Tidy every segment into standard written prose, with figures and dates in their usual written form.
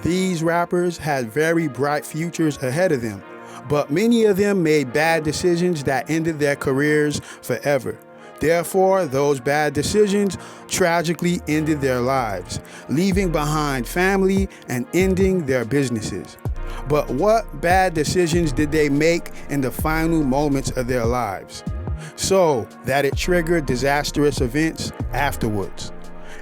These rappers had very bright futures ahead of them, but many of them made bad decisions that ended their careers forever. Therefore, those bad decisions tragically ended their lives, leaving behind family and ending their businesses. But what bad decisions did they make in the final moments of their lives, so that it triggered disastrous events afterwards?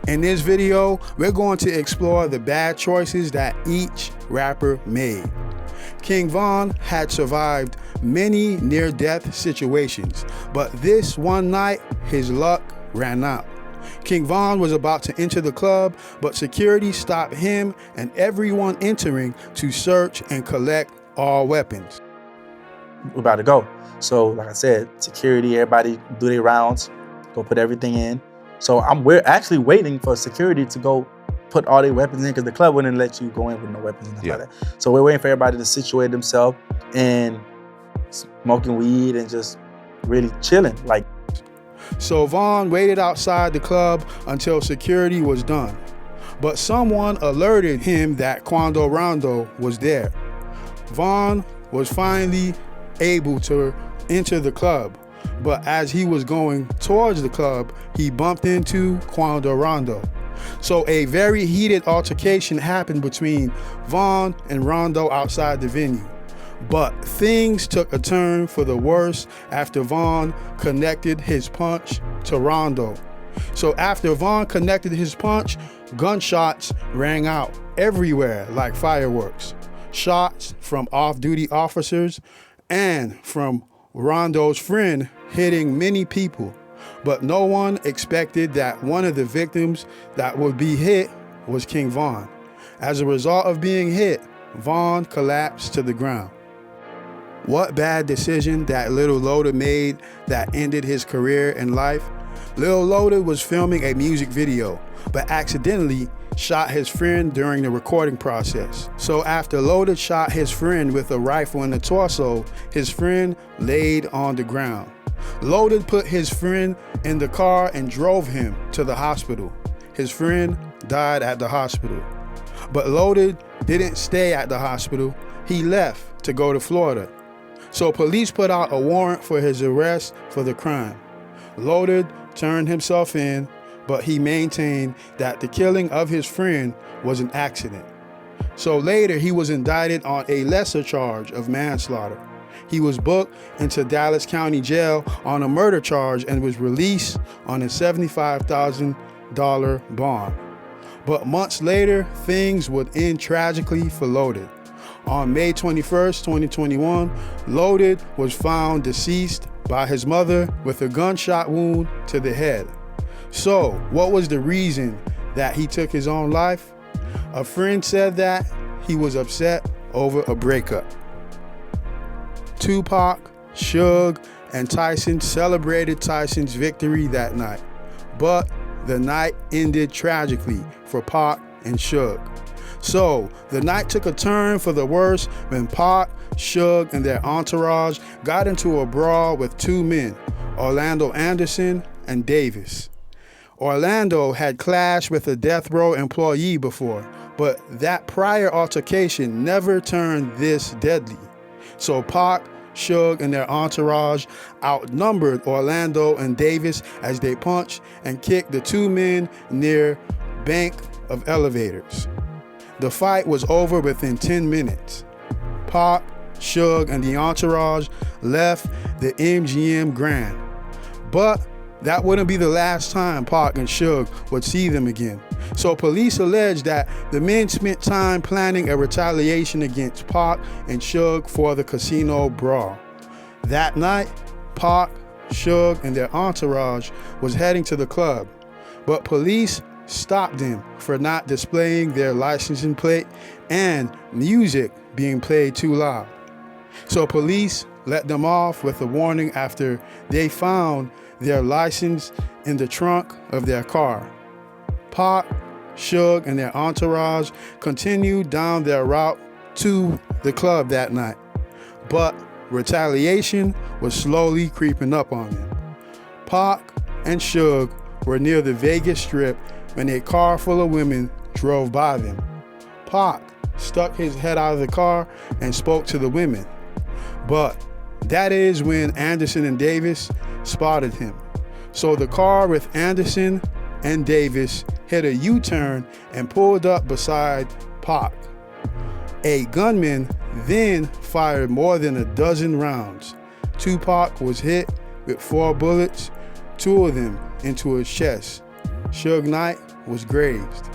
In this video, we're going to explore the bad choices that each rapper made. King Von had survived many near-death situations, but this one night, his luck ran out. King Von was about to enter the club, but security stopped him and everyone entering to search and collect all weapons. We're about to go. So, like I said, security, everybody do their rounds, go put everything in. So we're actually waiting for security to go put all their weapons in, because the club wouldn't let you go in with no weapons and stuff like that. So we're waiting for everybody to situate themselves and smoking weed and just really chilling. So Von waited outside the club until security was done. But someone alerted him that Quando Rondo was there. Von was finally able to enter the club, but as he was going towards the club, he bumped into Quando Rondo. So a very heated altercation happened between Von and Rondo outside the venue. But things took a turn for the worse after Von connected his punch to Rondo. So after Von connected his punch, gunshots rang out everywhere like fireworks. Shots from off-duty officers and from Rondo's friend hitting many people. But no one expected that one of the victims that would be hit was King Von. As a result of being hit, Von collapsed to the ground. What bad decision that Lil Loaded made that ended his career and life? Lil Loaded was filming a music video, but accidentally shot his friend during the recording process. So after Loaded shot his friend with a rifle in the torso, his friend laid on the ground. Loaded put his friend in the car and drove him to the hospital. His friend died at the hospital. But Loaded didn't stay at the hospital. He left to go to Florida. So police put out a warrant for his arrest for the crime. Loaded turned himself in, but he maintained that the killing of his friend was an accident. So later he was indicted on a lesser charge of manslaughter. He was booked into Dallas County Jail on a murder charge and was released on a $75,000 bond. But months later, things would end tragically for Loaded. On May 21st, 2021, Loaded was found deceased by his mother with a gunshot wound to the head. So, what was the reason that he took his own life? A friend said that he was upset over a breakup. Tupac, Suge, and Tyson celebrated Tyson's victory that night, but the night ended tragically for Pac and Suge. So, the night took a turn for the worse when Pac, Suge, and their entourage got into a brawl with two men, Orlando Anderson and Davis. Orlando had clashed with a death row employee before, but that prior altercation never turned this deadly. So Pac, Suge, and their entourage outnumbered Orlando and Davis as they punched and kicked the two men near bank of elevators. The fight was over within 10 minutes. Pac, Suge, and the entourage left the MGM Grand. But that wouldn't be the last time Pac and Suge would see them again. So police alleged that the men spent time planning a retaliation against Pac and Suge for the casino brawl. That night, Pac, Suge, and their entourage was heading to the club, but police stopped them for not displaying their licensing plate and music being played too loud. So police let them off with a warning after they found their license in the trunk of their car. Pac, Suge, and their entourage continued down their route to the club that night, but retaliation was slowly creeping up on them. Pac and Suge were near the Vegas Strip when a car full of women drove by them. Pac stuck his head out of the car and spoke to the women. But that is when Anderson and Davis spotted him. So the car with Anderson and Davis hit a U-turn and pulled up beside Pac. A gunman then fired more than a dozen rounds. Tupac was hit with 4 bullets, 2 of them into his chest. Suge Knight was grazed.